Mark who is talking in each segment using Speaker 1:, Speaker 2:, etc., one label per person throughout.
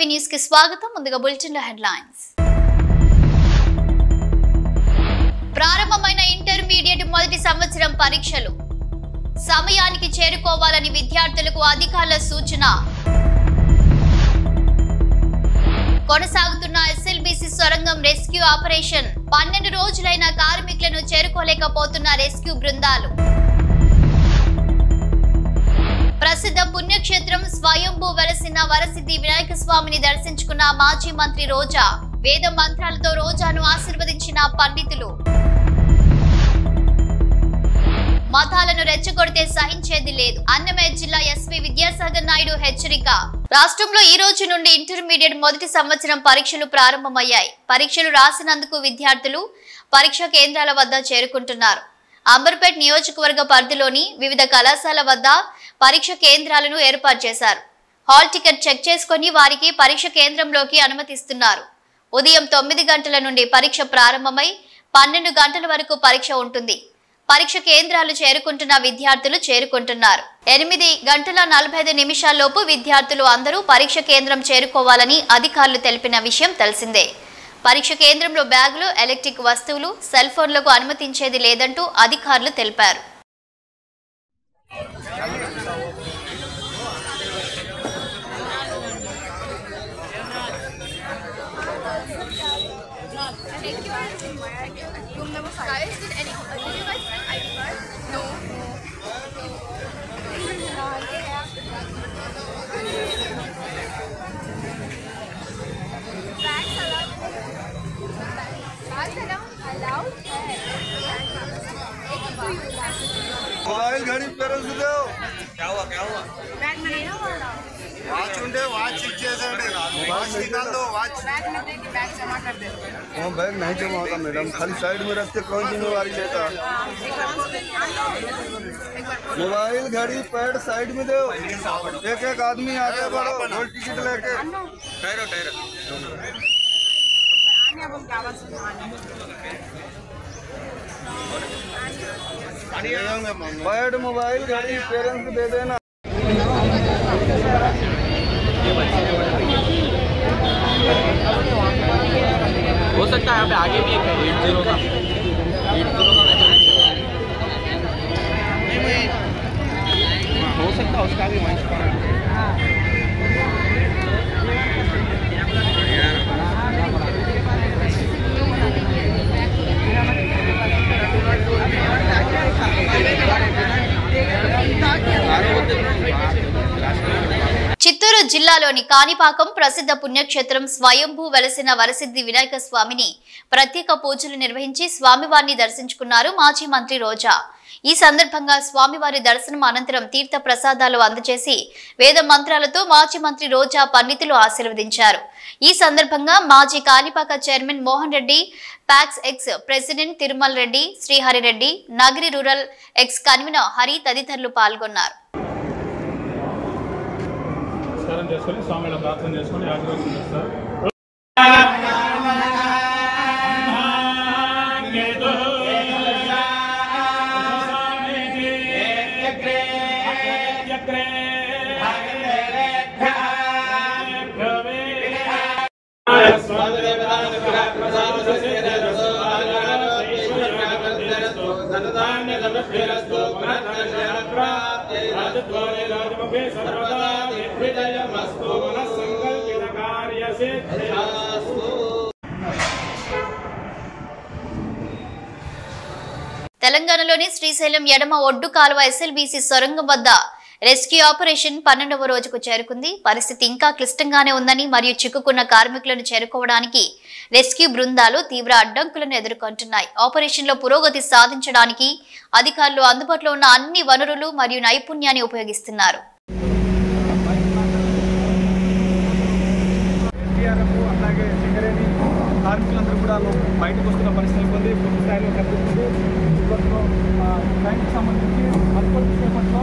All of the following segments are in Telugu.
Speaker 1: టీవీ న్యూస్ కి స్వాగతం. ముందుగా బులెటిన్ లో హెడ్లైన్స్. ప్రారంభమైన ఇంటర్మీడియట్ మొదటి సంవత్సరం పరీక్షలు సమయానికి చేరుకోవాలని విద్యార్థులకు అధికారుల సూచన. కొనసాగుతున్న ఎస్ఎల్బీసీ సొరంగం రెస్క్యూ ఆపరేషన్ 12 రోజులైన కార్మికులను చేరుకోలేకపోతున్న రెస్క్యూ బృందాలు. ప్రసిద్ధ పుణ్యక్షేత్రం స్వయంభూ వెలసిన వరసిద్ధి వినాయక స్వామిని దర్శించుకున్న మాజీ మంత్రి రోజా. వేద మంత్రాలతో రోజాను ఆశీర్వదించిన పండితులు. మతాలను రెచ్చగొడితే సహించేది లేదు. అన్నమయ్య జిల్లా ఎస్పీ విద్యాసాగర్ నాయుడు హెచ్చరిక. రాష్ట్రంలో ఈ రోజు నుండి ఇంటర్మీడియట్ మొదటి సంవత్సరం పరీక్షలు ప్రారంభమయ్యాయి. పరీక్షలు రాసినందుకు విద్యార్థులు పరీక్షా కేంద్రాల వద్ద చేరుకుంటున్నారు. అంబర్పేట్ నియోజకవర్గ పరిధిలోని వివిధ కళాశాల వద్ద పరీక్ష కేంద్రాలను ఏర్పాటు చేశారు. హాల్ టికెట్ చెక్ చేసుకుని వారికి పరీక్ష కేంద్రంలోకి అనుమతిస్తున్నారు. ఉదయం 9 గంటల నుండి పరీక్ష ప్రారంభమై 12 గంటల వరకు పరీక్ష ఉంటుంది. పరీక్ష కేంద్రాలు చేరుకుంటున్న విద్యార్థులు చేరుకుంటున్నారు. 8:45 విద్యార్థులు అందరూ పరీక్ష కేంద్రం చేరుకోవాలని అధికారులు తెలిపిన విషయం తెలిసిందే. పరీక్ష కేంద్రంలో బ్యాగులు, ఎలక్ట్రిక్ వస్తువులు, సెల్ ఫోన్లకు అనుమతించేది లేదంటూ అధికారులు తెలిపారు.
Speaker 2: मोबाइल घड़ी पेरेंट्स दो क्या हुआ
Speaker 3: बैग में नहीं ना वाला
Speaker 2: वॉच उंडे वॉच चेक చేసండి वॉच निकाल दो वॉच
Speaker 3: बैग में दे के बैग जमा कर दे।
Speaker 2: वो बैग नहीं जमा होगा मैडम, खाली साइड में रखते कौन जिम्मेवारी लेता। मोबाइल घड़ी पैड साइड में दो, एक एक आदमी आगे बढ़ो, होल टिकट लेके ठहरो
Speaker 3: आने अब हम आवाज
Speaker 2: पैड मोबाइल घड़ी पेरेंट्स दे देना।
Speaker 4: हो सकता है यहाँ पे आगे भी एक 80 का हो सकता है उसका भी
Speaker 1: చిత్తూరు జిల్లాలోని కాణిపాకం ప్రసిద్ధ పుణ్యక్షేత్రం స్వయంభూ వెలసిన వరసిద్ధి వినాయక స్వామిని ప్రత్యేక పూజలు నిర్వహించి స్వామివారిని దర్శించుకున్నారు మాజీ మంత్రి రోజా. ఈ సందర్భంగా స్వామివారి దర్శనం అనంతరం తీర్థ ప్రసాదాలు అందజేసి వేద మంత్రాలతో మాజీ మంత్రి రోజా పండితులు ఆశీర్వదించారు. ఈ సందర్భంగా మాజీ Kanipaka chairman Mohan Reddy, packs ex president Tirumala Reddy, Srihari Reddy, Nagari rural X convener Hari తదితరులు పాల్గొన్నారు.
Speaker 5: స్వామిలో ప్రార్థన చేసుకొని ఆశీర్వదిస్తారు.
Speaker 1: తెలంగాణలోని శ్రీశైలం ఎడమ ఒడ్డు కాలువ ఎస్ఎల్బీసీ సొరంగం వద్ద రెస్క్యూ ఆపరేషన్ 12వ రోజుకు చేరుకుంది. పరిస్థితి ఇంకా క్లిష్టంగానే ఉందని మరియు చిక్కుకున్న కార్మికులను చేరుకోవడానికి రెస్క్యూ బృందాలు తీవ్ర అడ్డంకులను ఎదుర్కొంటున్నాయి. ఆపరేషన్లో పురోగతి సాధించడానికి అధికారులు అందుబాటులో ఉన్న అన్ని వనరులు మరియు నైపుణ్యాన్ని ఉపయోగిస్తున్నారు.
Speaker 6: కార్మికులందరూ కూడా బయటకు వస్తున్న పరిస్థితులు పొంది పూర్తి స్థాయిలో కనిపిస్తుంది. ట్రైన్కి సంబంధించి మరికొద్దిసేపట్లో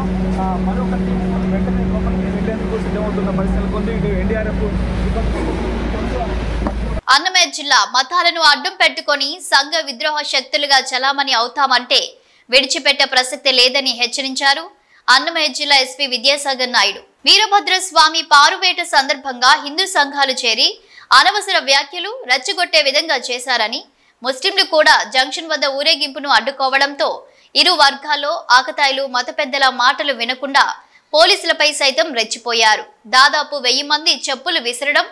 Speaker 6: మరొక టీం వెంటనే లోపలికి వెళ్లేందుకు సిద్ధమవుతున్న పరిస్థితులు పొంది ఇటు ఎన్డీఆర్ఎఫ్.
Speaker 1: అన్నమయ్య జిల్లా మతాలను అడ్డం పెట్టుకొని సంఘ విద్రోహ శక్తులుగా చలామణి అవుతామంటే విడిచిపెట్టే ప్రసక్తే లేదని హెచ్చరించారు అన్నమయ్య జిల్లా ఎస్పీ విద్యాసాగర్ నాయుడు. వీరభద్ర స్వామి పారువేట సందర్భంగా హిందూ సంఘాలు చేరి అనవసర వ్యాఖ్యలు రెచ్చగొట్టే విధంగా చేశారని, ముస్లింలు కూడా జంక్షన్ వద్ద ఊరేగింపును అడ్డుకోవడంతో ఇరు వర్గాల్లో ఆకతాయిలు మత పెద్దల మాటలు వినకుండా పోలీసులపై సైతం రెచ్చిపోయారు. దాదాపు 1000 మంది చెప్పులు విసరడం,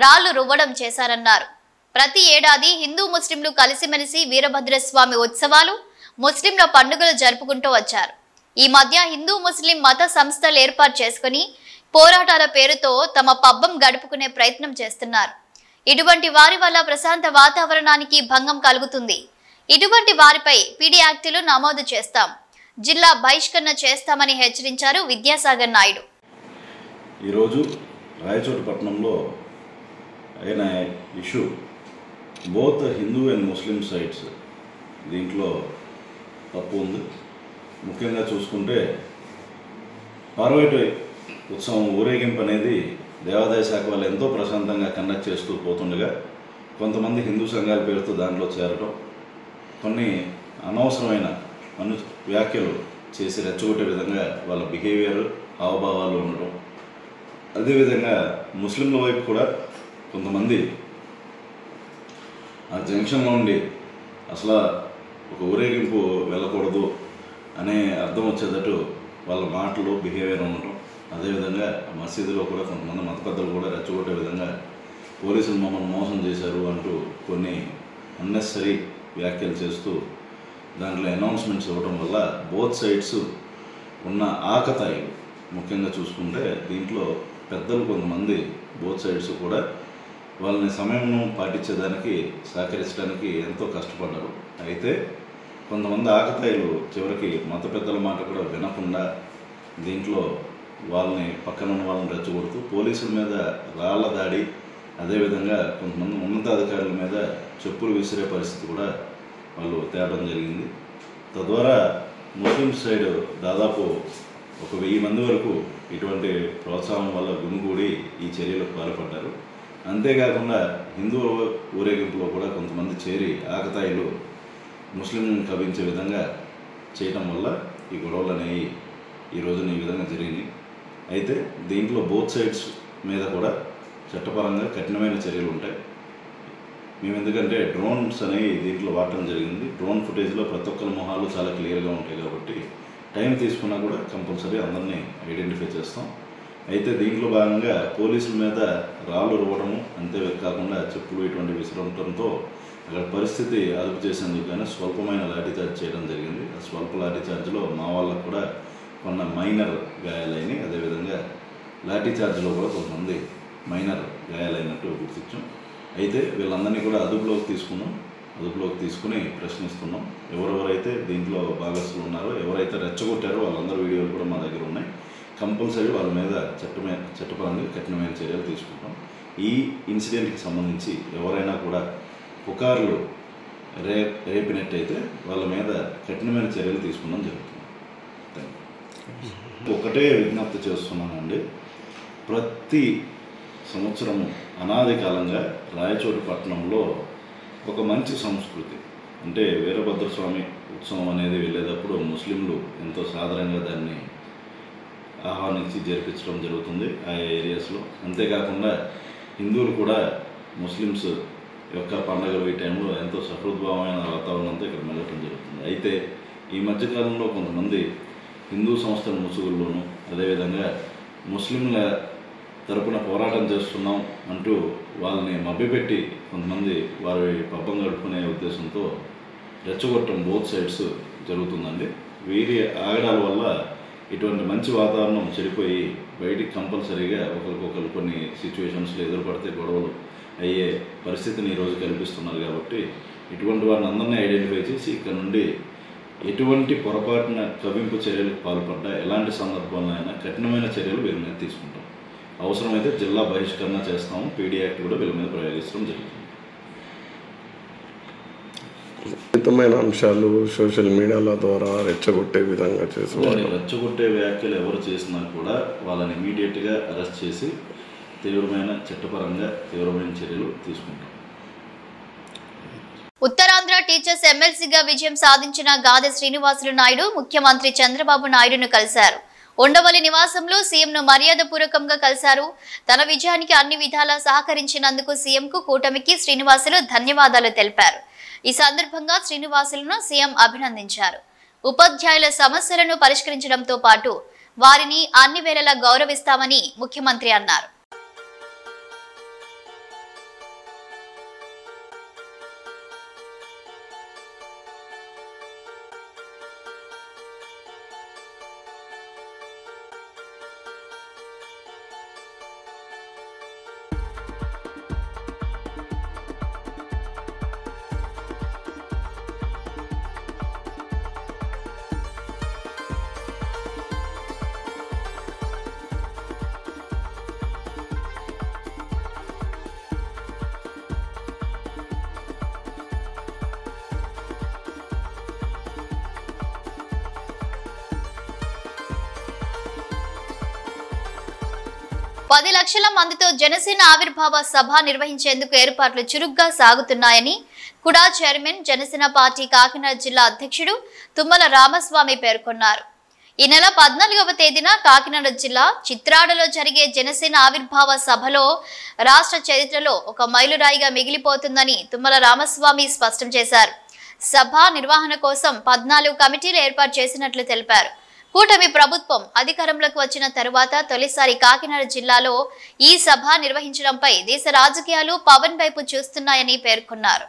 Speaker 1: రాళ్లు రువ్వడం చేశారన్నారు. ప్రతి ఏడాది హిందూ ముస్లింలు కలిసిమెలిసి వీరభద్ర స్వామి ఉత్సవాలు, ముస్లింల పండుగలు జరుపుకుంటూ వచ్చారు. ఈ మధ్య హిందూ ముస్లిం మత సంస్థలు ఏర్పాటు చేసుకుని పోరాటాల పేరుతో తమ పబ్బం గడుపుకునే ప్రయత్నం చేస్తున్నారు. ఇటువంటి వారి వల్ల ప్రశాంత వాతావరణానికి భంగం కలుగుతుంది. ఇటువంటి వారిపై పీడీ యాక్టులు నమోదు చేస్తాం, జిల్లా బహిష్కరణ చేస్తామని హెచ్చరించారు విద్యాసాగర్ నాయుడు.
Speaker 7: ఈరోజు రాయచోటి పట్టణంలో అయిన issue both Hindu and Muslim sides దీంట్లో తప్పు ఉంది. ముఖ్యంగా చూసుకుంటే పార్వేట ఉత్సవం ఊరేగింపు అనేది దేవాదాయ శాఖ వాళ్ళు ఎంతో ప్రశాంతంగా కండక్ట్ చేస్తూ పోతుండగా కొంతమంది హిందూ సంఘాల పేరుతో దాంట్లో చేరటం, కొన్ని అనవసరమైన వ్యాఖ్యలు చేసి రెచ్చగొట్టే విధంగా వాళ్ళ బిహేవియర్, హావభావాలు ఉండటం, అదేవిధంగా ముస్లింల వైపు కూడా కొంతమంది ఆ జంక్షన్లో ఉండి అసలు ఒక ఊరేగింపు వెళ్ళకూడదు అనే అర్థం వచ్చేటట్టు వాళ్ళ మాటలు, బిహేవియర్ ఉండటం, అదేవిధంగా మసీదులో కూడా కొంతమంది మత పెద్దలు కూడా రెచ్చగొట్టే విధంగా పోలీసులు మమ్మల్ని మోసం చేశారు అంటూ కొన్ని అన్నెసరీ వ్యాఖ్యలు చేస్తూ దాంట్లో అనౌన్స్మెంట్స్ ఇవ్వడం వల్ల బోత్ సైడ్స్ ఉన్న ఆకతాయిలు ముఖ్యంగా చూసుకుంటే దీంట్లో పెద్దలు కొంతమంది బోత్ సైడ్స్ కూడా వాళ్ళని సమయం పాటించేదానికి సహకరించడానికి ఎంతో కష్టపడ్డారు. అయితే కొంతమంది ఆకతాయిలు చివరికి మత పెద్దల మాట కూడా వినకుండా దీంట్లో వాళ్ళని పక్కన ఉన్న వాళ్ళని రెచ్చగొడుతూ పోలీసుల మీద రాళ్ల దాడి, అదేవిధంగా కొంతమంది ఉన్నతాధికారుల మీద చెప్పులు విసిరే పరిస్థితి కూడా వాళ్ళు తేవడం జరిగింది. తద్వారా ముస్లిం సైడ్ దాదాపు 1000 మంది వరకు ఇటువంటి ప్రోత్సాహం వల్ల గుమిగూడి ఈ చర్యలకు పాల్పడ్డారు. అంతేకాకుండా హిందూ ఊరేగింపులో కూడా కొంతమంది చేరి ఆకతాయిలు ముస్లిం కవించే విధంగా చేయడం వల్ల ఈ గొడవలు అనేవి ఈ రోజున ఈ విధంగా జరిగినాయి. అయితే దీంట్లో బోత్ సైడ్స్ మీద కూడా చట్టపరంగా కఠినమైన చర్యలు ఉంటాయి. మేము ఎందుకంటే డ్రోన్స్ అనేవి దీంట్లో వాడటం జరిగింది. డ్రోన్ ఫుటేజ్లో ప్రతి ఒక్కరి మొహాలు చాలా క్లియర్గా ఉంటాయి కాబట్టి టైం తీసుకున్నా కూడా కంపల్సరీ అందరినీ ఐడెంటిఫై చేస్తాం. అయితే దీంట్లో భాగంగా పోలీసుల మీద రాళ్ళు రువ్వడము, అంతేకాకుండా చెప్పులు ఇటువంటి విసరడంతో అక్కడ పరిస్థితి అదుపు చేసేందుకు కానీ స్వల్పమైన లాఠీచార్జ్ చేయడం జరిగింది. ఆ స్వల్ప లాఠీచార్జ్లో మా వాళ్ళకు కూడా కొన్న మైనర్ గాయాలైనవి, అదేవిధంగా లాఠీచార్జ్లో కూడా కొంతమంది మైనర్ గాయాలైనట్టు గుర్తించాం. అయితే వీళ్ళందరినీ కూడా అదుపులోకి తీసుకుని ప్రశ్నిస్తున్నాం. ఎవరెవరైతే దీంట్లో భాగస్తులు ఉన్నారో, ఎవరైతే రెచ్చగొట్టారో వాళ్ళందరూ వీడియోలు కూడా మా దగ్గర ఉన్నాయి. కంపల్సరీ వాళ్ళ మీద చట్టపరంగా కఠినమైన చర్యలు తీసుకుంటాం. ఈ ఇన్సిడెంట్కి సంబంధించి ఎవరైనా కూడా పుకార్లు రేపినట్టయితే వాళ్ళ మీద కఠినమైన చర్యలు తీసుకోవడం జరుగుతుంది. ఒకటే విజ్ఞప్తి చేస్తున్నానండి, ప్రతి సంవత్సరము అనాది కాలంగా రాయచోటి పట్టణంలో ఒక మంచి సంస్కృతి అంటే వీరభద్ర స్వామి ఉత్సవం అనేది వెళ్ళేటప్పుడు ముస్లింలు ఎంతో సాధారణంగా దాన్ని ఆహ్వానించి జరిపించడం జరుగుతుంది ఆయా ఏరియాస్లో. అంతేకాకుండా హిందువులు కూడా ముస్లిమ్స్ యొక్క పండుగలు ఈ టైంలో ఎంతో సహృద్భావమైన వాతావరణంతో ఇక్కడ మెలగటం జరుగుతుంది. అయితే ఈ మధ్యకాలంలో కొంతమంది హిందూ సంస్థల ముసుగుల్లోనూ, అదేవిధంగా ముస్లింల తరపున పోరాటం చేస్తున్నాం అంటూ వాళ్ళని మభ్యపెట్టి కొంతమంది వారి పబ్బం గడుపుకునే ఉద్దేశంతో రెచ్చగొట్టడం బోత్ సైడ్స్ జరుగుతుందండి. వీరి ఆగడాల వల్ల ఇటువంటి మంచి వాతావరణం చెడిపోయి బయటికి కంపల్సరీగా ఒకరికొకరు కొన్ని సిచ్యువేషన్స్లో ఎదురుపడితే గొడవలు అయ్యే పరిస్థితిని ఈరోజు కల్పిస్తున్నారు. కాబట్టి ఇటువంటి వారిని అందరినీ ఐడెంటిఫై చేసి ఇక్కడ నుండి ఎటువంటి పొరపాటున కవింపు చర్యలకు పాల్పడ్డా ఎలాంటి సందర్భంలో అయినా కఠినమైన చర్యలు వీరి మీద తీసుకుంటాం. అవసరమైతే జిల్లా బహిష్కరణ చేస్తాము. పీడీ యాక్ట్ కూడా వీళ్ళ మీద ప్రయోగిస్తడం జరుగుతుంది.
Speaker 8: మితమైన అంశాలు సోషల్ మీడియాల ద్వారా రెచ్చగొట్టే విధంగా చేసేవాళ్ళు.
Speaker 7: రెచ్చగొట్టే వ్యాఖ్యలు ఎవరు చేసినా కూడా వాళ్ళని ఇమీడియట్గా అరెస్ట్ చేసి చట్టపరంగా తీవ్రమైన చర్యలు తీసుకుంటాం.
Speaker 1: ఉత్తరాంధ్ర టీచర్స్ ఎమ్మెల్సీగా విజయం సాధించిన గాదె శ్రీనివాసులు నాయుడు ముఖ్యమంత్రి చంద్రబాబు నాయుడును కలిశారు. ఉండవల్లి నివాసంలో సీఎంను మర్యాదపూర్వకంగా కలిశారు. తన విజయానికి అన్ని విధాలా సహకరించినందుకు సీఎంకు కూటమికి శ్రీనివాసులు ధన్యవాదాలు తెలిపారు. ఈ సందర్భంగా శ్రీనివాసులను సీఎం అభినందించారు. ఉపాధ్యాయుల సమస్యలను పరిష్కరించడంతో పాటు వారిని అన్ని వేళలా గౌరవిస్తామని ముఖ్యమంత్రి అన్నారు. పది లక్షల మందితో జనసేన ఆవిర్భావ సభ నిర్వహించేందుకు ఏర్పాట్లు చురుగ్గా సాగుతున్నాయని కుడా చైర్మన్ జనసేన పార్టీ కాకినాడ జిల్లా అధ్యక్షుడు తుమ్మల రామస్వామి పేర్కొన్నారు. ఈ నెల 14వ తేదీన కాకినాడ జిల్లా చిత్రాడలో జరిగే జనసేన ఆవిర్భావ సభలో రాష్ట్ర చరిత్రలో ఒక మైలురాయిగా మిగిలిపోతుందని తుమ్మల రామస్వామి స్పష్టం చేశారు. సభ నిర్వహణ కోసం 14 కమిటీలు ఏర్పాటు చేసినట్లు తెలిపారు. కూటమి ప్రభుత్వం అధికారంలోకి వచ్చిన తరువాత తొలిసారి కాకినాడ జిల్లాలో ఈ సభ నిర్వహించడంపై దేశ రాజకీయాలు పవన్ వైపు చూస్తున్నాయని పేర్కొన్నారు.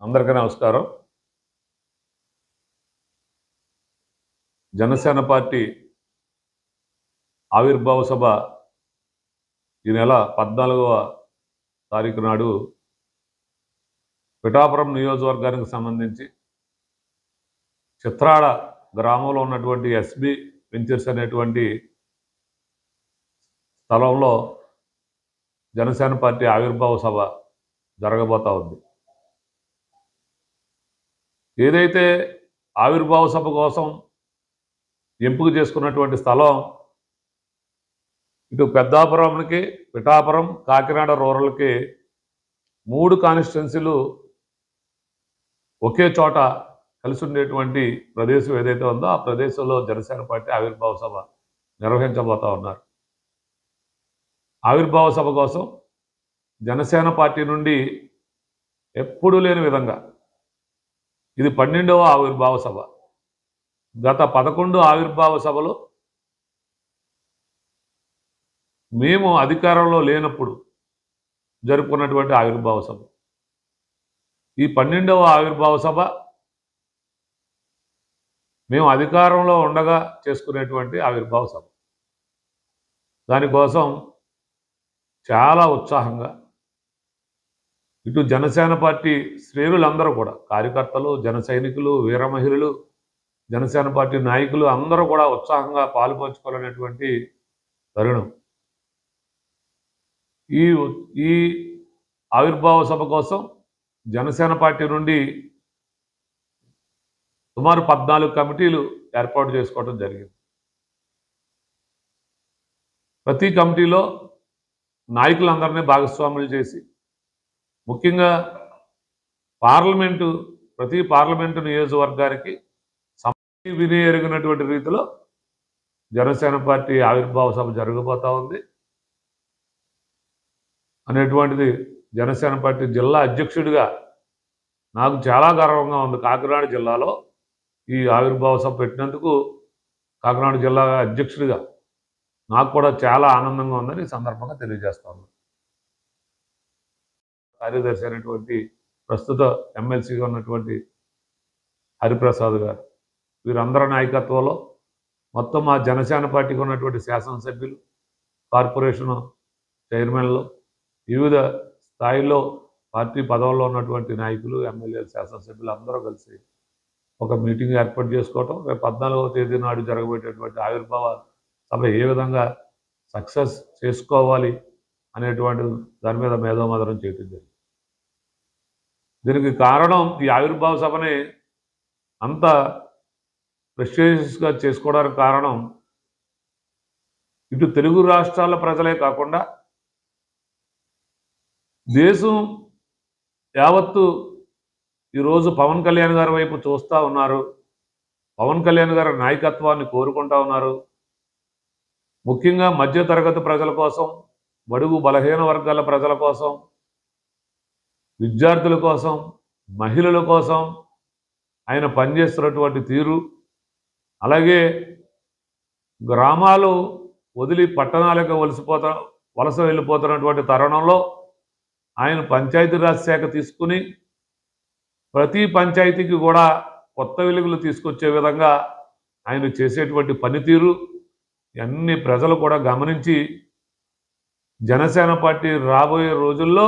Speaker 9: అందరికీ నమస్కారం. జనసేన పార్టీ ఆవిర్భావ సభ ఈ నెల 14వ తారీఖు నాడు పిఠాపురం నియోజకవర్గానికి సంబంధించి చిత్రాడ గ్రామంలో ఉన్నటువంటి ఎస్బి వెంచర్స్ అనేటువంటి స్థలంలో జనసేన పార్టీ ఆవిర్భావ సభ జరగబోతా ఉంది. ఏదైతే ఆవిర్భావ సభ కోసం ఎంపిక చేసుకున్నటువంటి స్థలం ఇటు పెద్దాపురంకి, పిఠాపురం, కాకినాడ రూరల్కి 3 కాన్స్టిట్యున్సీలు ఒకే చోట కలిసి ఉండేటువంటి ప్రదేశం ఏదైతే ఉందో ఆ ప్రదేశంలో జనసేన పార్టీ ఆవిర్భావ సభ నిర్వహించబోతా ఉన్నారు. ఆవిర్భావ సభ కోసం జనసేన పార్టీ నుండి ఎప్పుడూ లేని విధంగా ఇది 12వ ఆవిర్భావ సభ. గత 11 ఆవిర్భావ సభలు మేము అధికారంలో లేనప్పుడు జరుపుకున్నటువంటి ఆవిర్భావ సభ. ఈ 12వ ఆవిర్భావ సభ మేము అధికారంలో ఉండగా చేసుకునేటువంటి ఆవిర్భావ సభ. దానికోసం చాలా ఉత్సాహంగా ఇటు జనసేన పార్టీ శ్రేణులందరూ కూడా, కార్యకర్తలు, జన సైనికులు, వీర మహిళలు, జనసేన పార్టీ నాయకులు అందరూ కూడా ఉత్సాహంగా పాలుపంచుకోవాలనేటువంటి తరుణం. ఈ ఆవిర్భావ సభ కోసం జనసేన పార్టీ నుండి సుమారు 14 కమిటీలు ఏర్పాటు చేసుకోవడం జరిగింది. ప్రతి కమిటీలో నాయకులందరినీ భాగస్వాములు చేసి, ముఖ్యంగా ప్రతి పార్లమెంటు నియోజకవర్గానికి వినియోగినటువంటి రీతిలో జనసేన పార్టీ ఆవిర్భావ సభ జరగబోతా ఉంది అనేటువంటిది జనసేన పార్టీ జిల్లా అధ్యక్షుడిగా నాకు చాలా గర్వంగా ఉంది. కాకినాడ జిల్లాలో ఈ ఆవిర్భావ సభ పెట్టినందుకు కాకినాడ జిల్లా అధ్యక్షుడిగా నాకు కూడా చాలా ఆనందంగా ఉందని ఈ సందర్భంగా తెలియజేస్తాను. కార్యదర్శి అయినటువంటి ప్రస్తుత ఎమ్మెల్సీగా ఉన్నటువంటి హరిప్రసాద్ గారు, వీరందరి నాయకత్వంలో మొత్తం మా జనసేన పార్టీకి ఉన్నటువంటి శాసనసభ్యులు, కార్పొరేషన్ చైర్మన్లు, వివిధ స్థాయిలో పార్టీ పదవుల్లో ఉన్నటువంటి నాయకులు, ఎమ్మెల్యేలు, శాసనసభ్యులు అందరూ కలిసి ఒక మీటింగ్ ఏర్పాటు చేసుకోవటం, రేపు 14వ తేదీ నాడు జరగబోయేటటువంటి ఆవిర్భావ సభ ఏ విధంగా సక్సెస్ చేసుకోవాలి అనేటువంటి దాని మీద మేధోమథనం చేయటం జరిగింది. దీనికి కారణం ఈ ఆవిర్భావ సభని అంత ప్రెస్టీజియస్గా చేసుకోవడానికి కారణం ఇటు తెలుగు రాష్ట్రాల ప్రజలే కాకుండా దేశం యావత్తు ఈరోజు పవన్ కళ్యాణ్ గారి వైపు చూస్తూ ఉన్నారు. పవన్ కళ్యాణ్ గారి నాయకత్వాన్ని కోరుకుంటా ఉన్నారు. ముఖ్యంగా మధ్యతరగతి ప్రజల కోసం, బడుగు బలహీన వర్గాల ప్రజల కోసం, విద్యార్థుల కోసం, మహిళల కోసం ఆయన పనిచేస్తున్నటువంటి తీరు, అలాగే గ్రామాలు వదిలి పట్టణాలకు వలస వెళ్ళిపోతున్నటువంటి తరుణంలో ఆయన పంచాయతీరాజ్ శాఖ తీసుకుని ప్రతి పంచాయతీకి కూడా కొత్త వెలుగులు తీసుకొచ్చే విధంగా ఆయన చేసేటువంటి పనితీరు అన్ని ప్రజలు కూడా గమనించి జనసేన పార్టీ రాబోయే రోజుల్లో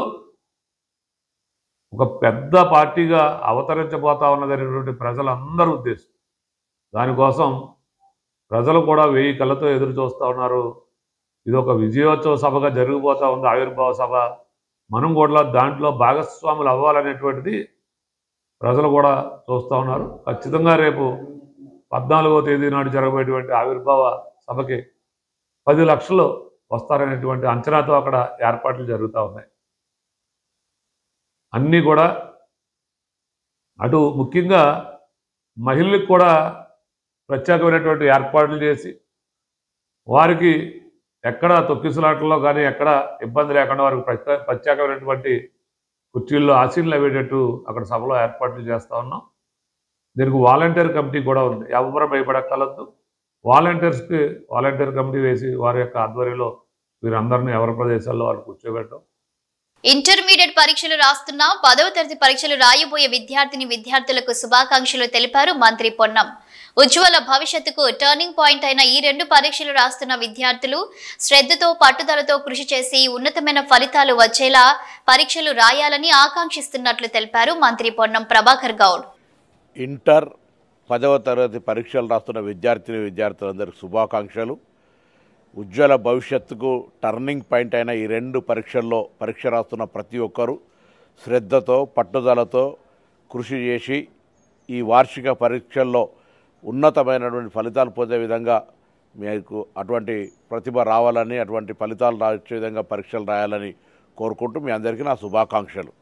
Speaker 9: ఒక పెద్ద పార్టీగా అవతరించబోతా ఉన్నదనేటువంటి ప్రజలందరూ ఉద్దేశం. దానికోసం ప్రజలు కూడా 1000 కళ్ళతో ఎదురు చూస్తూ ఉన్నారు. ఇది ఒక విజయోత్సవ సభగా జరిగిపోతూ ఉంది, ఆవిర్భావ సభ. మనం కూడా దాంట్లో భాగస్వాములు అవ్వాలనేటువంటిది ప్రజలు కూడా చూస్తూ ఉన్నారు. ఖచ్చితంగా రేపు 14వ తేదీ నాడు జరగబోయేటువంటి ఆవిర్భావ సభకి 10 లక్షలు వస్తారనేటువంటి అంచనాతో అక్కడ ఏర్పాట్లు జరుగుతూ ఉన్నాయి. అన్నీ కూడా అటు ముఖ్యంగా మహిళలకు కూడా ప్రత్యేకమైనటువంటి ఏర్పాట్లు చేసి వారికి ఎక్కడ తొక్కిసలాటల్లో కానీ ఎక్కడ ఇబ్బంది లేకుండా వారికి ప్రత్యేకమైనటువంటి కుర్చీల్లో ఆశీనులు అయ్యేటట్టు అక్కడ సభలో ఏర్పాట్లు చేస్తూ ఉన్నాం. దీనికి వాలంటీర్ కమిటీ కూడా ఉంది. ఎవరు భయపడక్కర్లేదు. వాలంటీర్ కమిటీ వేసి వారి యొక్క ఆధ్వర్యంలో వీరందరినీ ఎవరి ప్రదేశాల్లో వారు కూర్చోబెట్టడం.
Speaker 1: ఇంటర్మీడియట్ పరీక్షలు రాస్తున్న 10వ తరగతి పరీక్షలు రాయబోయే విద్యార్థులకు శుభాకాంక్షలు తెలిపారు మంత్రి పొన్నం. ఉజ్వల భవిష్యత్తుకు టర్నింగ్ పాయింట్ అయిన ఈ 2 పరీక్షలు రాస్తున్న విద్యార్థులు శ్రద్ధతో పట్టుదలతో కృషి చేసి ఉన్నతమైన ఫలితాలు వచ్చేలా పరీక్షలు రాయాలని ఆకాంక్షిస్తున్నట్లు తెలిపారు మంత్రి పొన్నం ప్రభాకర్ గౌడ్.
Speaker 10: ఇంటర్ 10వ తరగతి పరీక్షలు రాస్తున్న విద్యార్థులందరికీ శుభాకాంక్షలు. ఉజ్వల భవిష్యత్తుకు టర్నింగ్ పాయింట్ అయిన ఈ 2 పరీక్షల్లో పరీక్ష రాస్తున్న ప్రతి ఒక్కరూ శ్రద్ధతో పట్టుదలతో కృషి చేసి ఈ వార్షిక పరీక్షల్లో ఉన్నతమైనటువంటి ఫలితాలు పొందే విధంగా మీకు అటువంటి ప్రతిభ రావాలని, అటువంటి ఫలితాలు రాసే విధంగా పరీక్షలు రాయాలని కోరుకుంటూ మీ అందరికీ నా శుభాకాంక్షలు.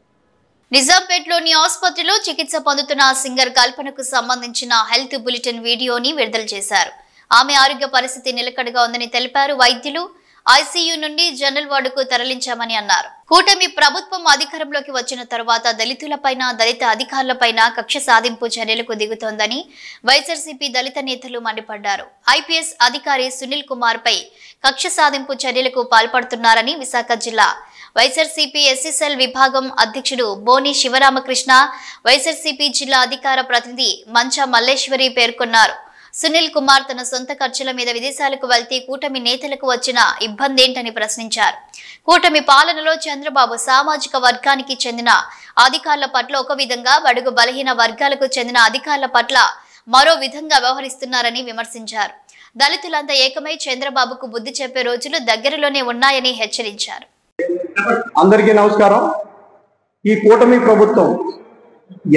Speaker 1: నిజాంపేట్లోని ఆసుపత్రిలో చికిత్స పొందుతున్న సింగర్ కల్పనకు సంబంధించిన హెల్త్ బులెటిన్ వీడియోని విడుదల చేశారు. ఆమె ఆరోగ్య పరిస్థితి నిలకడగా ఉందని తెలిపారు వైద్యులు. ఐసీయూ నుండి జనరల్ వార్డుకు తరలించామని అన్నారు. కూటమి ప్రభుత్వం అధికారంలోకి వచ్చిన తర్వాత దళితులపైన, దళిత అధికారులపైన కక్ష సాధింపు చర్యలకు దిగుతోందని వైఎస్ఆర్సీపీ దళిత నేతలు మండిపడ్డారు. ఐపీఎస్ అధికారి సునీల్ కుమార్ పై కక్ష సాధింపు చర్యలకు పాల్పడుతున్నారని విశాఖ జిల్లా వైఎస్ఆర్సీపీ ఎస్ఎస్ఎల్ విభాగం అధ్యక్షుడు బోని శివరామకృష్ణ, వైఎస్ఆర్సీపీ జిల్లా అధికార ప్రతినిధి మంచా మల్లేశ్వరి పేర్కొన్నారు. సునీల్ కుమార్ తన సొంత ఖర్చుల మీద విదేశాలకు వెళ్తే కూటమి నేతలకు వచ్చిన ఇబ్బందేంటని ప్రశ్నించారు. కూటమి పాలనలో చంద్రబాబు సామాజిక వర్గానికి చెందిన అధికారుల పట్ల ఒక విధంగా, బడుగు బలహీన వర్గాలకు చెందిన అధికారుల పట్ల మరో విధంగా వ్యవహరిస్తున్నారని విమర్శించారు. దళితులంతా ఏకమై చంద్రబాబుకు బుద్ధి చెప్పే రోజులు దగ్గరలోనే ఉన్నాయని హెచ్చరించారు.
Speaker 6: అందరికీ నమస్కారం. ఈ కూటమి ప్రభుత్వం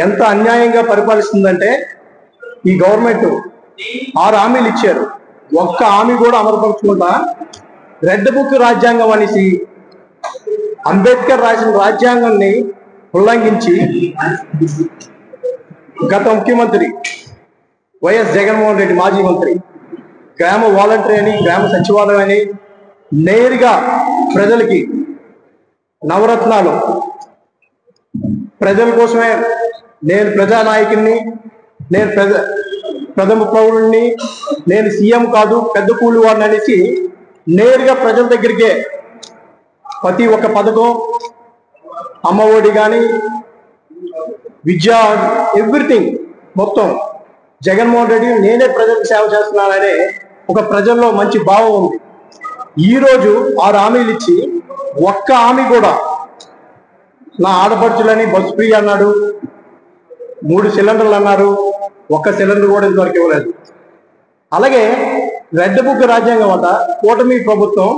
Speaker 6: ఎంత అన్యాయంగా పరిపాలిస్తుందంటే, ఈ గవర్నమెంట్ 6 హామీలు ఇచ్చారు, ఒక్క హామీ కూడా అమలుపరచకుండా రెడ్ బుక్ రాజ్యాంగం అనేసి అంబేద్కర్ రాసిన రాజ్యాంగాన్ని ఉల్లంఘించి గత ముఖ్యమంత్రి వైఎస్ జగన్మోహన్ రెడ్డి, మాజీ మంత్రి, గ్రామ వాలంటరీ అని, గ్రామ సచివాలయం అని నేరుగా ప్రజలకి నవరత్నాలు, ప్రజల కోసమే నేను ప్రజానాయకుడిని, నేను ప్రథమ పౌరుణ్ణి, నేను సీఎం కాదు పెద్ద కూలి వాడిని అనేసి నేరుగా ప్రజల దగ్గరికే ప్రతి ఒక్క పథకం, అమ్మఒడి కానీ, విద్య, ఎవ్రీథింగ్ మొత్తం జగన్మోహన్ రెడ్డి నేనే ప్రజలకు సేవ చేస్తున్నాననే ఒక ప్రజల్లో మంచి భావం ఉంది. ఈరోజు 6 హామీలు ఇచ్చి ఒక్క హామీ కూడా, నా ఆడపడుచులని బస్సు ఫ్రీ అన్నాడు, 3 సిలిండర్లు అన్నారు, ఒక్క సిలిండర్ కూడా ఇంతవరకు ఇవ్వలేదు. అలాగే రెడ్ బుక్ రాజ్యాంగం వల్ల కూటమి ప్రభుత్వం,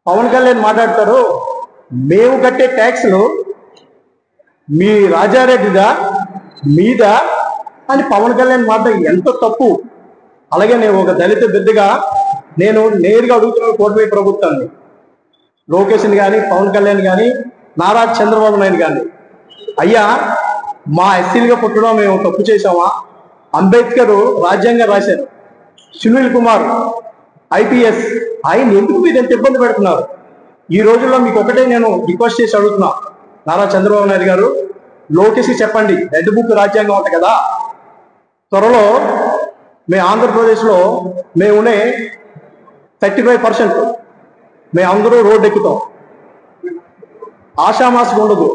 Speaker 6: పవన్ కళ్యాణ్ మాట్లాడతారు, మేము కట్టే ట్యాక్స్లు మీ రాజారెడ్డిదా మీద అని పవన్ కళ్యాణ్ మాట ఎంత తప్పు. అలాగే నేను ఒక దళిత బిడ్డగా నేను నేరుగా అడుగుతున్నాను కూటమి ప్రభుత్వాన్ని, లోకేష్ని కానీ, పవన్ కళ్యాణ్ కానీ, నారా చంద్రబాబు నాయుడు కానీ, అయ్యా మా ఎస్సీలుగా పుట్టడం మేము తప్పు చేసామా? అంబేద్కర్ రాజ్యాంగం రాశారు. సునీల్ కుమార్ ఐపీఎస్ ఆయన ఎందుకు మీరు ఎంత ఇబ్బంది పెడుతున్నారు? ఈ రోజుల్లో మీకు ఒకటే నేను రిక్వెస్ట్ చేసి అడుగుతున్నా, నారా చంద్రబాబు నాయుడు గారు, లోకేష్ చెప్పండి, రెడ్ బుక్ రాజ్యాంగం ఉంటుంది కదా, త్వరలో మేము ఆంధ్రప్రదేశ్లో మేమునే 35% మేము అందరూ రోడ్డు ఎక్కుతాం. ఆషామాసం ఉండదు,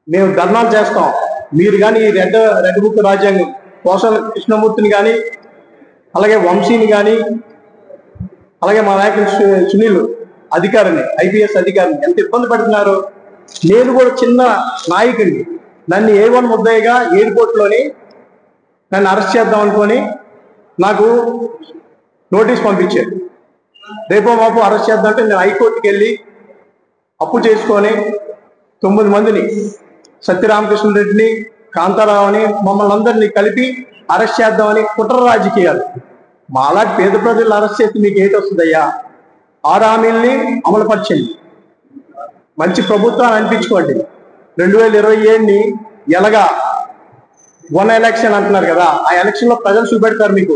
Speaker 6: మేము ధర్నాలు చేస్తాం. మీరు కానీ ఈ రెడ్ బుక్ రాజ్యాంగం కోసల కృష్ణమూర్తిని కానీ, అలాగే వంశీని కానీ, అలాగే మా నాయకుడు సునీల్ అధికారిని, ఐపీఎస్ అధికారిని ఎంత ఇబ్బంది పెడుతున్నారు. నేను కూడా చిన్న నాయకుడిని, నన్ను A1 ముద్దయ్యగా ఎయిర్పోర్ట్లోని నన్ను అరెస్ట్ చేద్దాం అనుకొని నాకు నోటీస్ పంపించారు. రేపో మాపు అరెస్ట్ చేద్దామంటే నేను హైకోర్టుకి వెళ్ళి అప్పు చేసుకొని 9 మందిని, సత్యరామకృష్ణ రెడ్డిని, కాంతారావుని, మమ్మల్ని అందరినీ కలిపి అరెస్ట్ చేద్దామని కుట్ర రాజకీయాలు. మాలాంటి పేద ప్రజలు అరెస్ట్ చేస్తే మీకు ఏంటి వస్తుందయ్యా? 6 హామీల్ని అమలుపరచండి, మంచి ప్రభుత్వాన్ని అనిపించుకోండి. 2027ని ఎలాగా 1 ఎలక్షన్ అంటున్నారు కదా, ఆ ఎలక్షన్లో ప్రజలు చూపెడతారు మీకు.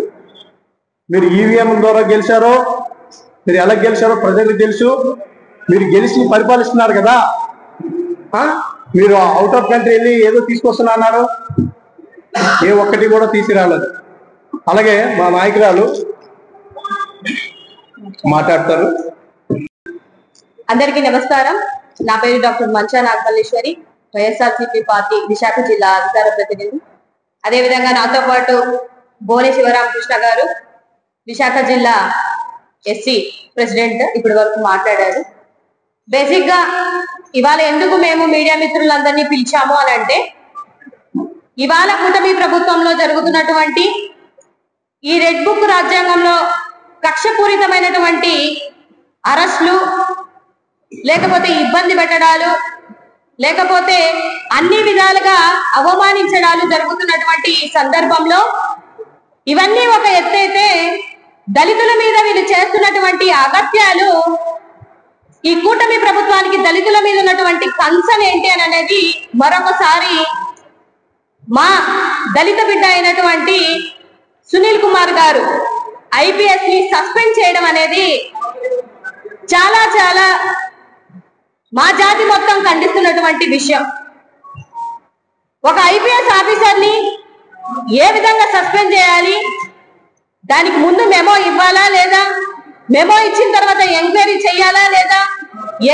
Speaker 6: మీరు ఈవీఎం ద్వారా గెలిచారో, మీరు ఎలా గెలిచారో ప్రజలకు తెలుసు. మీరు గెలిచి పరిపాలిస్తున్నారు కదా, మీరు అవుట్ ఆఫ్ కంట్రీ వెళ్ళి ఏదో తీసుకొస్తున్నా అన్నారు, ఏ ఒక్కటి కూడా తీసుకురాలేదు. అలాగే మా నాయకురాలు మాట్లాడతారు.
Speaker 11: అందరికీ నమస్కారం. నా పేరు డాక్టర్ మంచా నాగమల్లేశ్వరి, వైఎస్ఆర్సీపీ పార్టీ విశాఖ జిల్లా అధికార ప్రతినిధి. అదేవిధంగా నాతో పాటు బోని శివరామకృష్ణ గారు, విశాఖ జిల్లా ఎస్సీ ప్రెసిడెంట్, ఇప్పటి వరకు మాట్లాడారు. బేసిక్ గా ఇవాళ ఎందుకు మేము మీడియా మిత్రులందరినీ పిలిచాము అని అంటే, ఇవాళ కూటమి ప్రభుత్వంలో జరుగుతున్నటువంటి ఈ రెడ్ బుక్ రాజ్యాంగంలో కక్షపూరితమైనటువంటి అరెస్టులు, లేకపోతే ఇబ్బంది పెట్టడాలు, లేకపోతే అన్ని విధాలుగా అవమానించడాలు జరుగుతున్నటువంటి సందర్భంలో ఇవన్నీ ఒక ఎత్తైతే, దళితుల మీద వీళ్ళు చేస్తున్నటువంటి అగత్యాలు, ఈ కూటమి ప్రభుత్వానికి దళితుల మీద ఉన్నటువంటి కన్సర్న్ ఏంటి అని అనేది మరొకసారి మా దళిత బిడ్డ అయినటువంటి సునీల్ కుమార్ గారు ఐపీఎస్ ని సస్పెండ్ చేయడం అనేది చాలా చాలా మా జాతి మొత్తం ఖండిస్తున్నటువంటి విషయం. ఒక ఐపీఎస్ ఆఫీసర్ ని ఏ విధంగా సస్పెండ్ చేయాలి, దానికి ముందు మెమో ఇవ్వాలా లేదా, మెమో ఇచ్చిన తర్వాత ఎంక్వైరీ చేయాలా లేదా,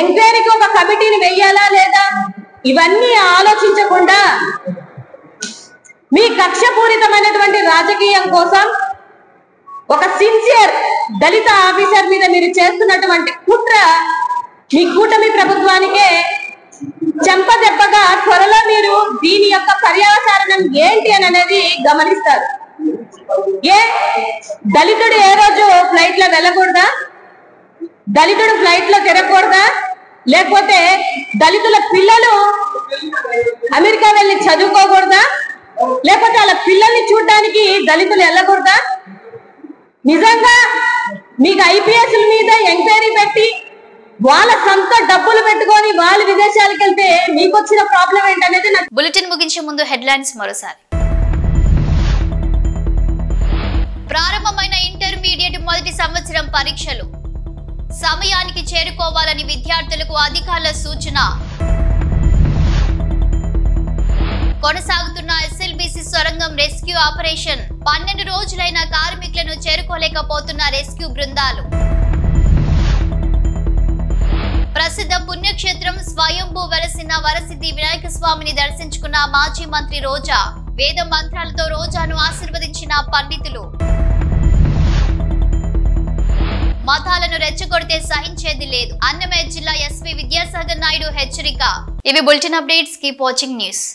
Speaker 11: ఎంక్వైరీకి ఒక కమిటీని వేయాలా లేదా, ఇవన్నీ ఆలోచించకుండా మీ కక్షపూరితమైనటువంటి రాజకీయం కోసం ఒక సిన్సియర్ దళిత ఆఫీసర్ మీద మీరు చేస్తున్నటువంటి కుట్ర మీ కూటమి ప్రభుత్వానికే చెంపదెబ్బగా త్వరలో మీరు దీని యొక్క పర్యవసానం ఏంటి అని అనేది గమనిస్తారు. ఏ దళితుడు ఏ రోజు ఫ్లైట్ లో వెళ్ళకూడదా, దళితుడు ఫ్లైట్ లో తిరగకూడదా, లేకపోతే దళితుల పిల్లలు అమెరికా వెళ్ళి చదువుకోకూడదా, లేకపోతే వాళ్ళ పిల్లల్ని చూడడానికి దళితులు వెళ్ళకూడదా? నిజంగా మీకు ఐపీఎస్ మీద ఎంక్వైరీ పెట్టి వాళ్ళ సొంత డబ్బులు పెట్టుకొని వాళ్ళు విదేశాలకు వెళ్తే మీకు వచ్చిన ప్రాబ్లం ఏంటనేది
Speaker 1: బులెటిన్ ముగించే ముందు హెడ్లైన్స్ మరోసారి. ప్రారంభమైన ఇంటర్మీడియట్ మొదటి సంవత్సరం పరీక్షలు సమయానికి చేరుకోవాలని విద్యార్థులకు అధికారుల సూచన. కొనసాగుతున్న ఎస్ఎల్బీసీ సొరంగం రెస్క్యూ ఆపరేషన్, 12 రోజులైన కార్మికులను చేరుకోలేకపోతున్న రెస్క్యూ బృందాలు. ప్రసిద్ధ పుణ్యక్షేత్రం స్వయంభూ వెలసిన వరసిద్ధి వినాయక స్వామిని దర్శించుకున్న మాజీ మంత్రి రోజా, వేద మంత్రాలతో రోజాను ఆశీర్వదించిన పండితులు. మతాలను రెచ్చగొడితే సహించేది లేదు, అన్నమయ్య జిల్లా ఎస్వి విద్యాసాగర్ నాయుడు హెచ్చరిక. ఇవి bulletin updates. Keep watching news.